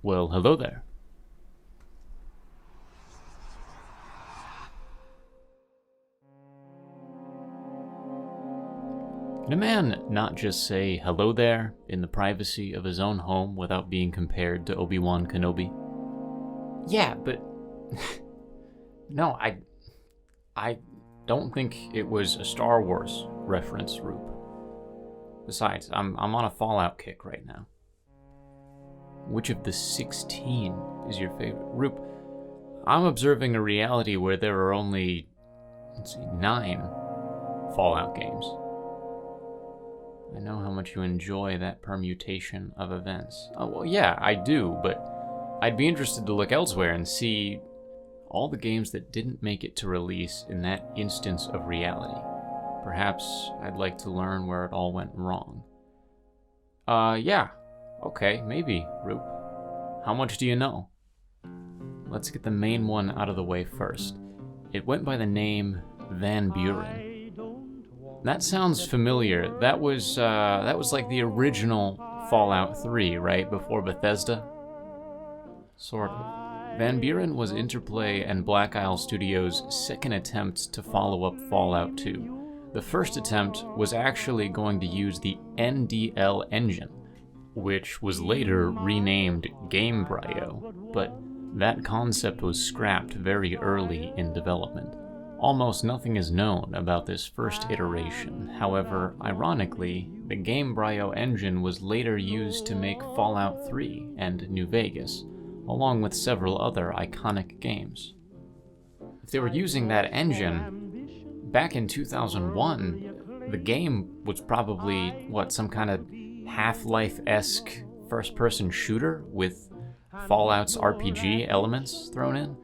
Well, hello there. Can a man not just say hello there in the privacy of his own home without being compared to Obi-Wan Kenobi? Yeah, but no, I don't think it was a Star Wars reference, Roop. Besides, I'm on a Fallout kick right now. Which of the 16 is your favorite? Roop, I'm observing a reality where there are only, 9 Fallout games. I know how much you enjoy that permutation of events. Oh, well, yeah, I do, but I'd be interested to look elsewhere and see all the games that didn't make it to release in that instance of reality. Perhaps I'd like to learn where it all went wrong. Yeah. Okay, maybe, Roop. How much do you know? Let's get the main one out of the way first. It went by the name Van Buren. That sounds familiar. That was like the original Fallout 3, right? Before Bethesda? Sort of. Van Buren was Interplay and Black Isle Studios' second attempt to follow up Fallout 2. The first attempt was actually going to use the NDL engine, which was later renamed Gamebryo, but that concept was scrapped very early in development. Almost nothing is known about this first iteration. However, ironically, the Gamebryo engine was later used to make Fallout 3 and New Vegas, along with several other iconic games. If they were using that engine, back in 2001, the game was probably, some kind of Half-Life-esque first-person shooter with Fallout's RPG elements thrown in?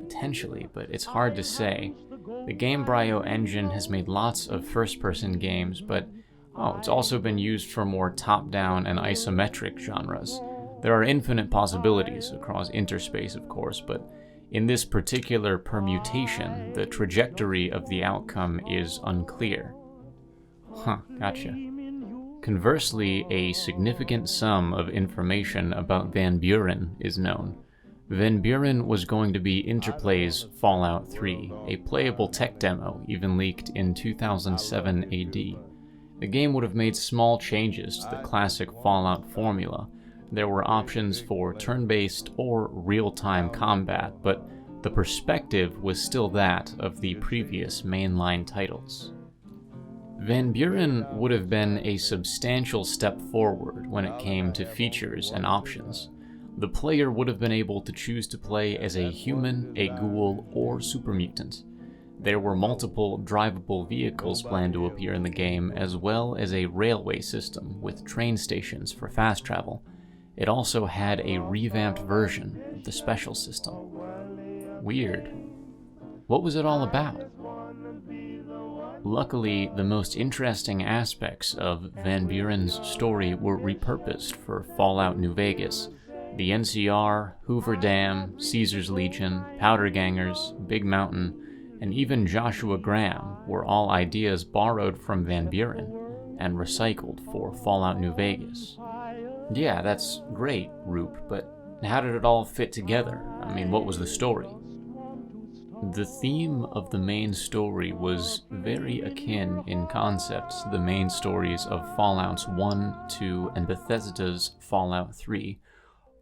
Potentially, but it's hard to say. The Gamebryo engine has made lots of first-person games, but it's also been used for more top-down and isometric genres. There are infinite possibilities across interspace, of course, but in this particular permutation, the trajectory of the outcome is unclear. Gotcha. Conversely, a significant sum of information about Van Buren is known. Van Buren was going to be Interplay's Fallout 3, a playable tech demo even leaked in 2007 AD. The game would have made small changes to the classic Fallout formula. There were options for turn-based or real-time combat, but the perspective was still that of the previous mainline titles. Van Buren would have been a substantial step forward when it came to features and options. The player would have been able to choose to play as a human, a ghoul, or super mutant. There were multiple drivable vehicles planned to appear in the game, as well as a railway system with train stations for fast travel. It also had a revamped version of the special system. Weird. What was it all about? Luckily, the most interesting aspects of Van Buren's story were repurposed for Fallout New Vegas. The NCR, Hoover Dam, Caesar's Legion, Powder Gangers, Big Mountain, and even Joshua Graham were all ideas borrowed from Van Buren and recycled for Fallout New Vegas. Yeah, that's great, Roop, but how did it all fit together? What was the story? The theme of the main story was very akin in concept to the main stories of Fallouts 1, 2, and Bethesda's Fallout 3,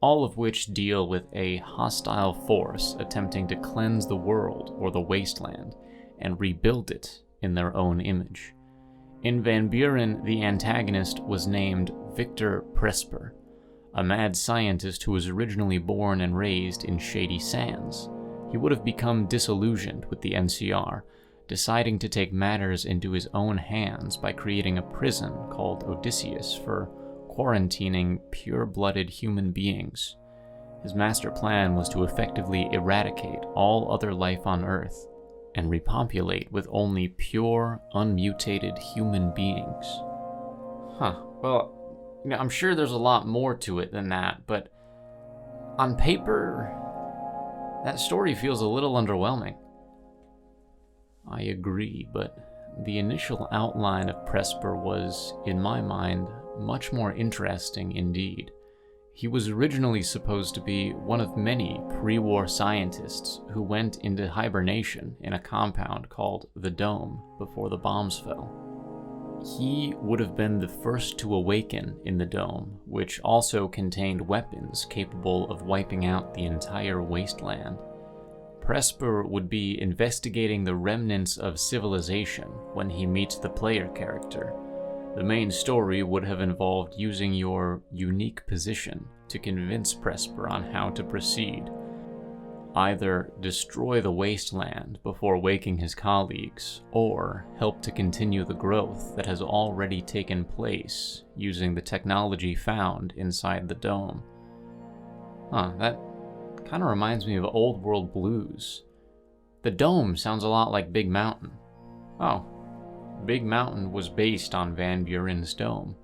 all of which deal with a hostile force attempting to cleanse the world or the wasteland and rebuild it in their own image. In Van Buren, the antagonist was named Victor Presper, a mad scientist who was originally born and raised in Shady Sands. He would have become disillusioned with the NCR, deciding to take matters into his own hands by creating a prison called Odysseus for quarantining pure-blooded human beings. His master plan was to effectively eradicate all other life on Earth and repopulate with only pure, unmutated human beings. Well, I'm sure there's a lot more to it than that, but on paper, that story feels a little underwhelming. I agree, but the initial outline of Presper was, in my mind, much more interesting indeed. He was originally supposed to be one of many pre-war scientists who went into hibernation in a compound called the Dome before the bombs fell. He would have been the first to awaken in the Dome, which also contained weapons capable of wiping out the entire wasteland. Presper would be investigating the remnants of civilization when he meets the player character. The main story would have involved using your unique position to convince Presper on how to proceed. Either destroy the wasteland before waking his colleagues, or help to continue the growth that has already taken place using the technology found inside the Dome. That kind of reminds me of Old World Blues. The Dome sounds a lot like Big Mountain. Oh, Big Mountain was based on Van Buren's Dome.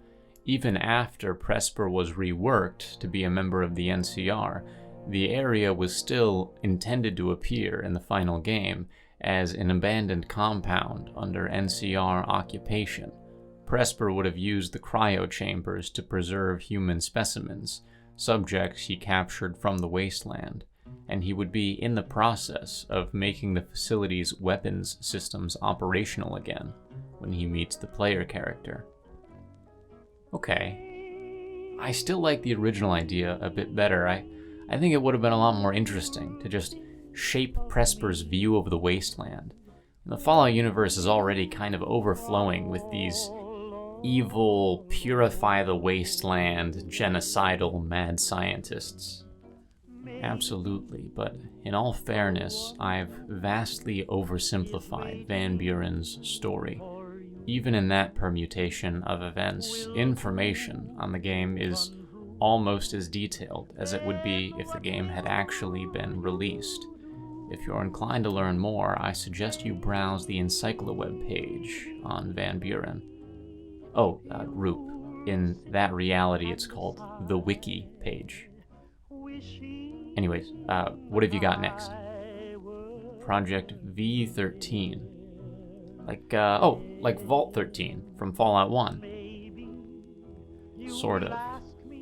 Even after Presper was reworked to be a member of the NCR, the area was still intended to appear in the final game as an abandoned compound under NCR occupation. Presper would have used the cryo chambers to preserve human specimens, subjects he captured from the wasteland, and he would be in the process of making the facility's weapons systems operational again when he meets the player character. Okay, I still like the original idea a bit better. I think it would have been a lot more interesting to just shape Presper's view of the wasteland. And the Fallout universe is already kind of overflowing with these evil, purify the wasteland, genocidal mad scientists. Absolutely, but in all fairness, I've vastly oversimplified Van Buren's story. Even in that permutation of events, information on the game is almost as detailed as it would be if the game had actually been released. If you're inclined to learn more, I suggest you browse the Encycloweb page on Van Buren. Roop. In that reality, it's called the Wiki page. Anyways, what have you got next? Project V13. Like Vault 13 from Fallout 1. Sort of.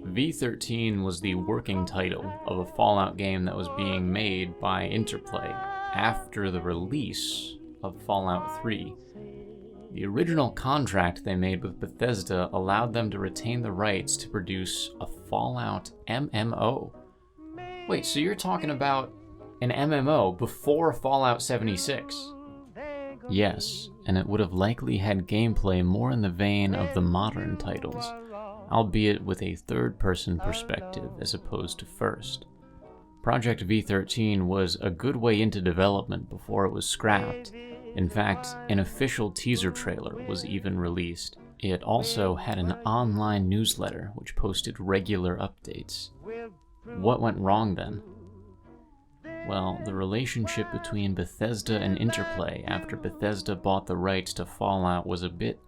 V13 was the working title of a Fallout game that was being made by Interplay after the release of Fallout 3. The original contract they made with Bethesda allowed them to retain the rights to produce a Fallout MMO. Wait, so you're talking about an MMO before Fallout 76? Yes, and it would have likely had gameplay more in the vein of the modern titles, albeit with a third-person perspective as opposed to first. Project V13 was a good way into development before it was scrapped. In fact, an official teaser trailer was even released. It also had an online newsletter which posted regular updates. What went wrong then? Well, the relationship between Bethesda and Interplay after Bethesda bought the rights to Fallout was a bit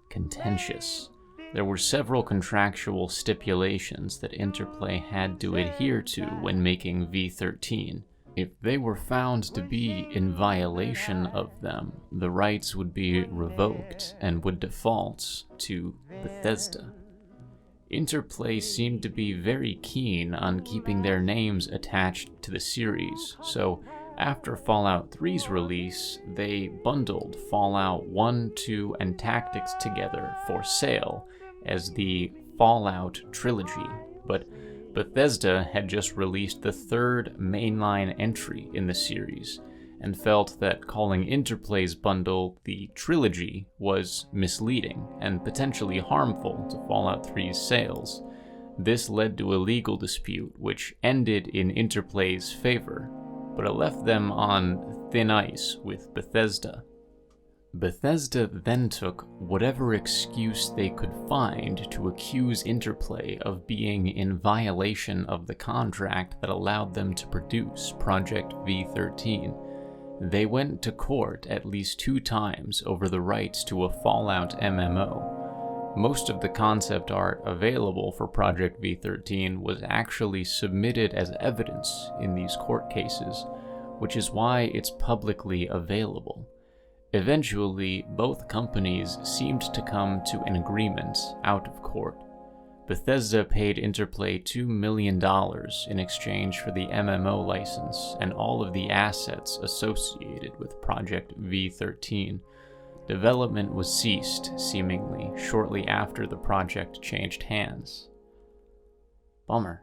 contentious. There were several contractual stipulations that Interplay had to adhere to when making V13. If they were found to be in violation of them, the rights would be revoked and would default to Bethesda. Interplay seemed to be very keen on keeping their names attached to the series, so after Fallout 3's release, they bundled Fallout 1, 2, and Tactics together for sale as the Fallout Trilogy, but Bethesda had just released the third mainline entry in the series, and felt that calling Interplay's bundle the Trilogy was misleading and potentially harmful to Fallout 3's sales. This led to a legal dispute which ended in Interplay's favor, but it left them on thin ice with Bethesda. Bethesda then took whatever excuse they could find to accuse Interplay of being in violation of the contract that allowed them to produce Project V13. They went to court at least 2 times over the rights to a Fallout MMO. Most of the concept art available for Project V13 was actually submitted as evidence in these court cases, which is why it's publicly available. Eventually, both companies seemed to come to an agreement out of court. Bethesda paid Interplay $2 million in exchange for the MMO license and all of the assets associated with Project V13. Development was ceased, seemingly, shortly after the project changed hands. Bummer.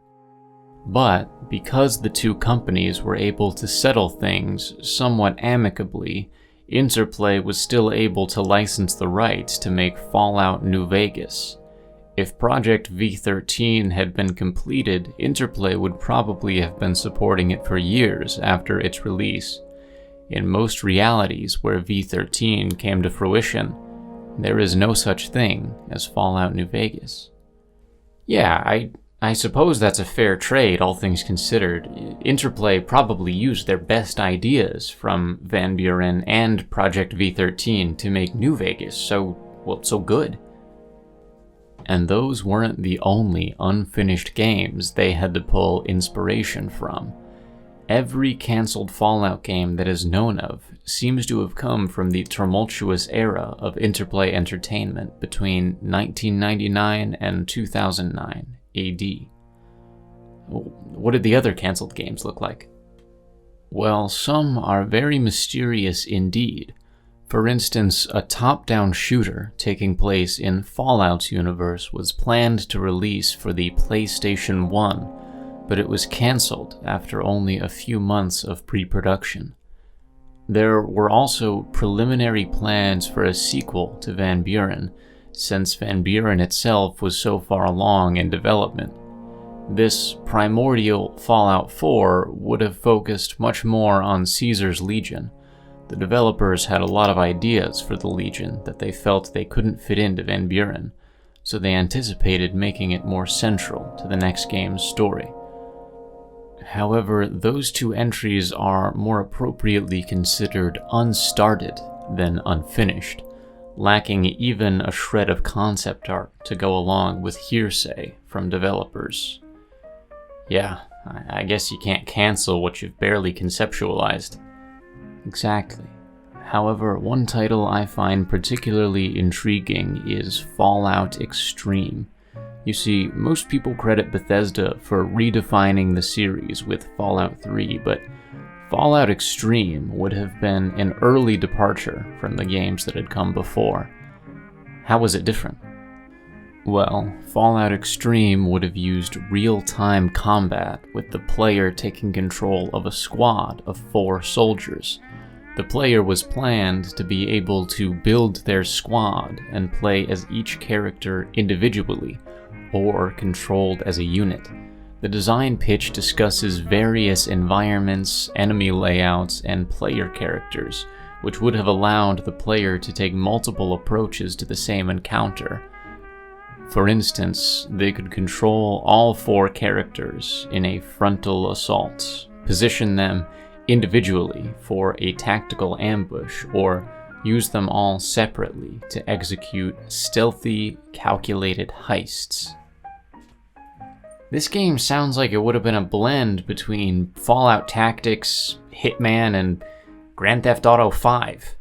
But because the two companies were able to settle things somewhat amicably, Interplay was still able to license the rights to make Fallout New Vegas. If Project V13 had been completed, Interplay would probably have been supporting it for years after its release. In most realities where V13 came to fruition, there is no such thing as Fallout New Vegas. Yeah, I suppose that's a fair trade, all things considered. Interplay probably used their best ideas from Van Buren and Project V13 to make New Vegas so good. And those weren't the only unfinished games they had to pull inspiration from. Every cancelled Fallout game that is known of seems to have come from the tumultuous era of Interplay Entertainment between 1999 and 2009 AD. What did the other cancelled games look like? Well, some are very mysterious indeed. For instance, a top-down shooter taking place in Fallout's universe was planned to release for the PlayStation 1, but it was cancelled after only a few months of pre-production. There were also preliminary plans for a sequel to Van Buren, since Van Buren itself was so far along in development. This primordial Fallout 4 would have focused much more on Caesar's Legion. The developers had a lot of ideas for the Legion that they felt they couldn't fit into Van Buren, so they anticipated making it more central to the next game's story. However, those two entries are more appropriately considered unstarted than unfinished, lacking even a shred of concept art to go along with hearsay from developers. Yeah, I guess you can't cancel what you've barely conceptualized. Exactly. However, one title I find particularly intriguing is Fallout Extreme. You see, most people credit Bethesda for redefining the series with Fallout 3, but Fallout Extreme would have been an early departure from the games that had come before. How was it different? Well, Fallout Extreme would have used real-time combat with the player taking control of a squad of 4 soldiers. The player was planned to be able to build their squad and play as each character individually, or controlled as a unit. The design pitch discusses various environments, enemy layouts, and player characters, which would have allowed the player to take multiple approaches to the same encounter. For instance, they could control all 4 characters in a frontal assault, position them individually for a tactical ambush, or use them all separately to execute stealthy, calculated heists. This game sounds like it would have been a blend between Fallout Tactics, Hitman, and Grand Theft Auto 5.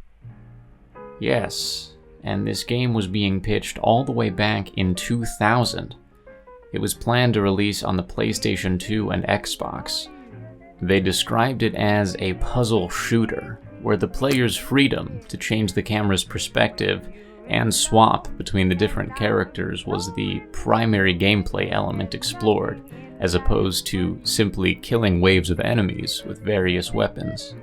Yes, and this game was being pitched all the way back in 2000. It was planned to release on the PlayStation 2 and Xbox. They described it as a puzzle shooter, where the player's freedom to change the camera's perspective and swap between the different characters was the primary gameplay element explored, as opposed to simply killing waves of enemies with various weapons.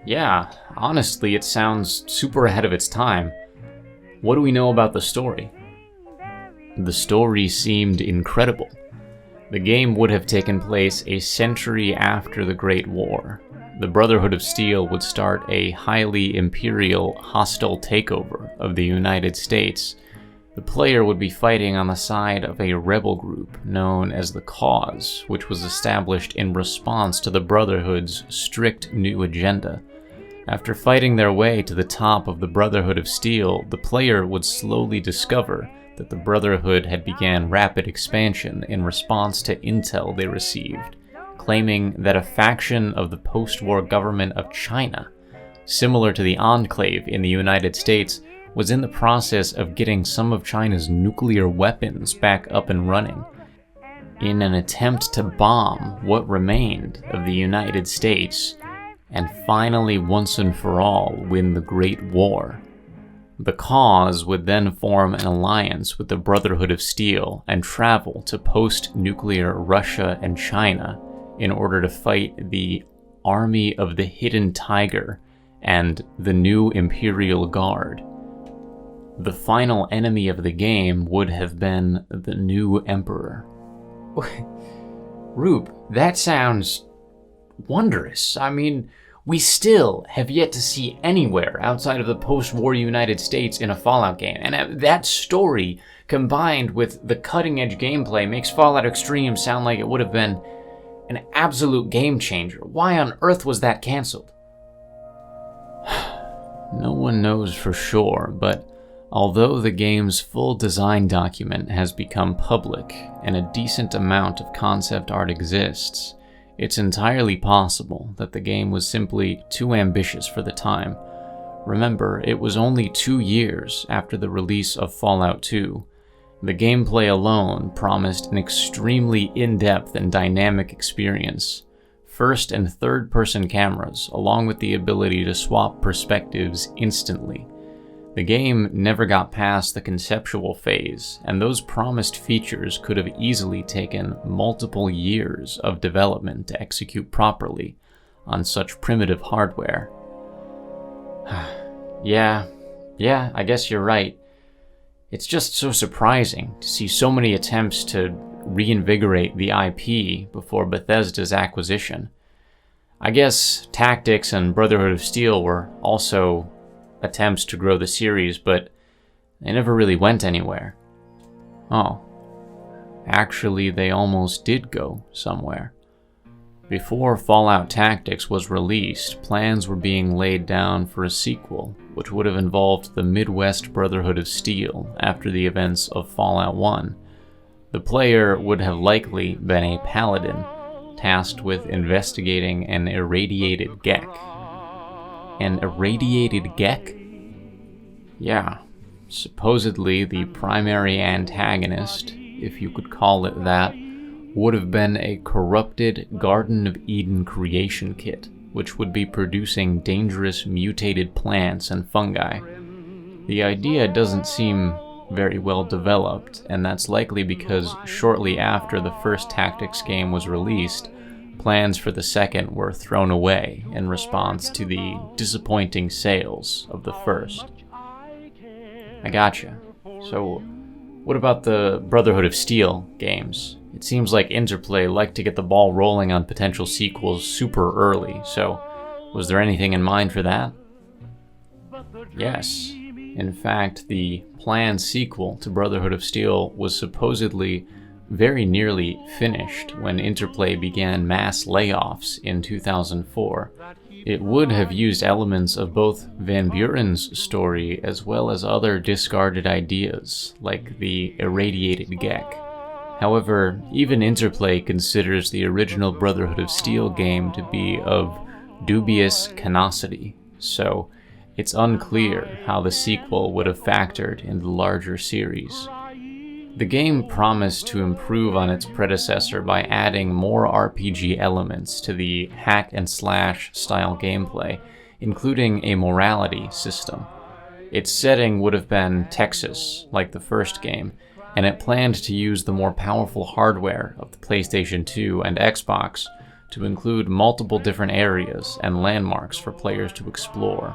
Yeah, honestly, it sounds super ahead of its time. What do we know about the story? The story seemed incredible. The game would have taken place a century after the Great War. The Brotherhood of Steel would start a highly imperial, hostile takeover of the United States. The player would be fighting on the side of a rebel group known as the Cause, which was established in response to the Brotherhood's strict new agenda. After fighting their way to the top of the Brotherhood of Steel, the player would slowly discover that the Brotherhood had began rapid expansion in response to intel they received, claiming that a faction of the post-war government of China, similar to the Enclave in the United States, was in the process of getting some of China's nuclear weapons back up and running, in an attempt to bomb what remained of the United States and finally once and for all win the Great War. The cause would then form an alliance with the Brotherhood of Steel and travel to post-nuclear Russia and China in order to fight the Army of the Hidden Tiger and the new Imperial Guard. The final enemy of the game would have been the new Emperor. Rube, that sounds wondrous. I mean, we still have yet to see anywhere outside of the post-war United States in a Fallout game, and that story, combined with the cutting-edge gameplay, makes Fallout Extreme sound like it would have been an absolute game changer. Why on earth was that canceled? No one knows for sure, but although the game's full design document has become public and a decent amount of concept art exists, it's entirely possible that the game was simply too ambitious for the time. Remember, it was only 2 years after the release of Fallout 2. The gameplay alone promised an extremely in-depth and dynamic experience. First and third-person cameras, along with the ability to swap perspectives instantly. The game never got past the conceptual phase, and those promised features could have easily taken multiple years of development to execute properly on such primitive hardware. Yeah, I guess you're right. It's just so surprising to see so many attempts to reinvigorate the IP before Bethesda's acquisition. I guess Tactics and Brotherhood of Steel were also attempts to grow the series, but they never really went anywhere. Oh, actually they almost did go somewhere. Before Fallout Tactics was released, plans were being laid down for a sequel, which would have involved the Midwest Brotherhood of Steel after the events of Fallout 1. The player would have likely been a paladin, tasked with investigating an irradiated Gek. An irradiated Gek? Yeah, supposedly the primary antagonist, if you could call it that, would have been a corrupted Garden of Eden creation kit, which would be producing dangerous mutated plants and fungi. The idea doesn't seem very well developed, and that's likely because shortly after the first Tactics game was released, plans for the second were thrown away in response to the disappointing sales of the first. I gotcha. So, what about the Brotherhood of Steel games? It seems like Interplay liked to get the ball rolling on potential sequels super early, so was there anything in mind for that? Yes. In fact, the planned sequel to Brotherhood of Steel was supposedly very nearly finished when Interplay began mass layoffs in 2004. It would have used elements of both Van Buren's story as well as other discarded ideas, like the irradiated Gek. However, even Interplay considers the original Brotherhood of Steel game to be of dubious canonicity, so it's unclear how the sequel would have factored in the larger series. The game promised to improve on its predecessor by adding more RPG elements to the hack-and-slash style gameplay, including a morality system. Its setting would have been Texas, like the first game, and it planned to use the more powerful hardware of the PlayStation 2 and Xbox to include multiple different areas and landmarks for players to explore.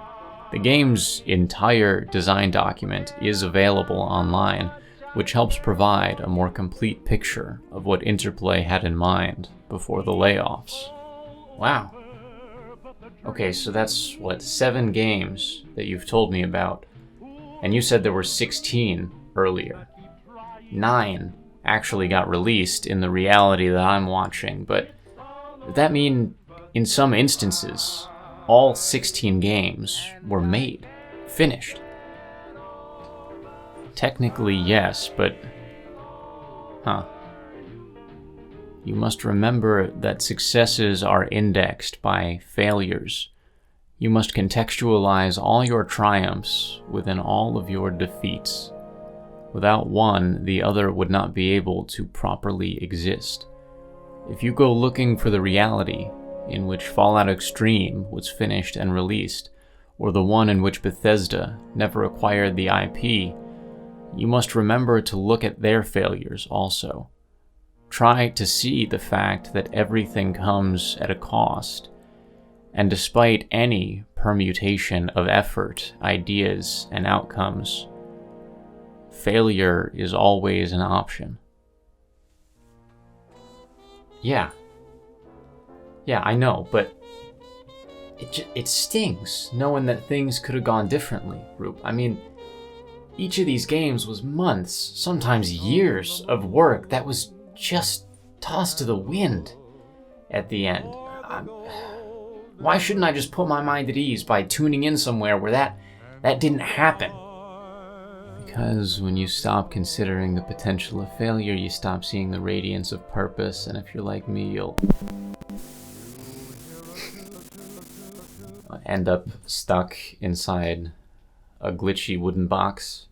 The game's entire design document is available online, which helps provide a more complete picture of what Interplay had in mind before the layoffs. Wow. Okay, so that's, 7 games that you've told me about. And you said there were 16 earlier. 9 actually got released in the reality that I'm watching, but does that mean, in some instances, all 16 games were made, finished? Technically, yes, but... You must remember that successes are indexed by failures. You must contextualize all your triumphs within all of your defeats. Without one, the other would not be able to properly exist. If you go looking for the reality in which Fallout Extreme was finished and released, or the one in which Bethesda never acquired the IP, you must remember to look at their failures also. Try to see the fact that everything comes at a cost, and despite any permutation of effort, ideas, and outcomes, failure is always an option. Yeah, I know, but it stings knowing that things could have gone differently, Roop. I mean, each of these games was months, sometimes years of work that was just tossed to the wind at the end. Why shouldn't I just put my mind at ease by tuning in somewhere where that didn't happen? Because when you stop considering the potential of failure, you stop seeing the radiance of purpose, and if you're like me, you'll end up stuck inside a glitchy wooden box